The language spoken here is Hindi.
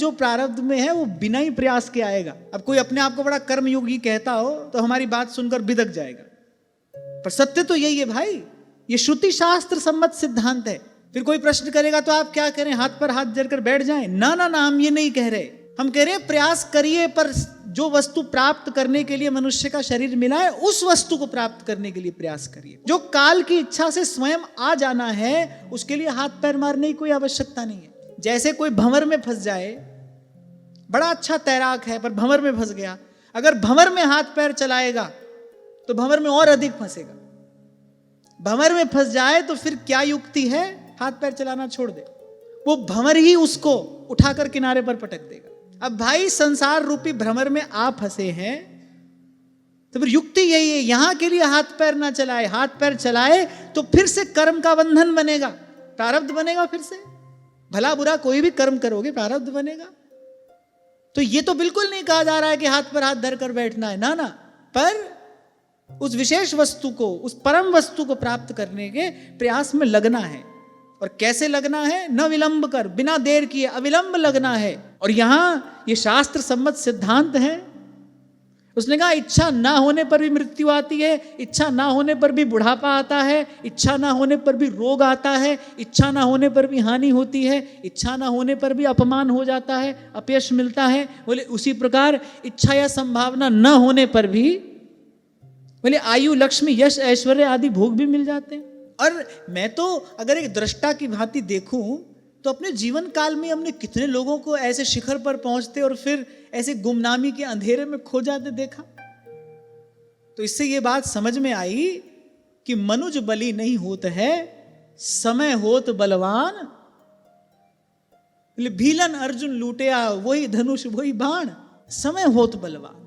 जो प्रारब्ध में है वो बिना ही प्रयास के आएगा। अब कोई अपने आप को बड़ा कर्मयोगी कहता हो तो हमारी बात सुनकर बिदक जाएगा, पर सत्य तो यही है भाई, ये श्रुति शास्त्र सम्मत सिद्धांत है। फिर कोई प्रश्न करेगा तो आप क्या करें, हाथ पर हाथ जड़कर बैठ जाएं? ना ना ना, हम ये नहीं कह रहे। हम कह रहे हैं प्रयास करिए, पर जो वस्तु प्राप्त करने के लिए मनुष्य का शरीर मिला है उस वस्तु को प्राप्त करने के लिए प्रयास करिए। जो काल की इच्छा से स्वयं आ जाना है उसके लिए हाथ पैर मारने की कोई आवश्यकता नहीं है। जैसे कोई भंवर में फंस जाए, बड़ा अच्छा तैराक है पर भंवर में फंस गया, अगर भंवर में हाथ पैर चलाएगा तो भंवर में और अधिक फंसेगा। भंवर में फंस जाए तो फिर क्या युक्ति है, हाथ पैर चलाना छोड़ दे, वो भंवर ही उसको उठाकर किनारे पर पटक देगा। अब भाई संसार रूपी भ्रमर में आप फंसे हैं तो फिर युक्ति यही है, यहां के लिए हाथ पैर ना चलाए। हाथ पैर चलाए तो फिर से कर्म का बंधन बनेगा, प्रारब्ध बनेगा। फिर से भला बुरा कोई भी कर्म करोगे प्रारब्ध बनेगा। तो ये तो बिल्कुल नहीं कहा जा रहा है कि हाथ पर हाथ धरकर बैठना है, ना ना, पर उस विशेष वस्तु को, उस परम वस्तु को प्राप्त करने के प्रयास में लगना है। और कैसे लगना है, न विलंब कर, बिना देर किए अविलंब लगना है। और यहां ये शास्त्र सम्मत सिद्धांत है। उसने कहा इच्छा ना होने पर भी मृत्यु आती है, इच्छा ना होने पर भी बुढ़ापा आता है, इच्छा ना होने पर भी रोग आता है, इच्छा ना होने पर भी हानि होती है, इच्छा ना होने पर भी अपमान हो जाता है, अपयश मिलता है। बोले उसी प्रकार इच्छा या संभावना न होने पर भी बोले आयु, लक्ष्मी, यश, ऐश्वर्य आदि भोग भी मिल जाते हैं। और मैं तो अगर एक दृष्टा की भांति देखूं तो अपने जीवन काल में हमने कितने लोगों को ऐसे शिखर पर पहुंचते और फिर ऐसे गुमनामी के अंधेरे में खो जाते देखा। तो इससे ये बात समझ में आई कि मनुज बली नहीं होत है, समय होत बलवान। भीलन अर्जुन लूटिया वही धनुष वही बाण, समय होत बलवान।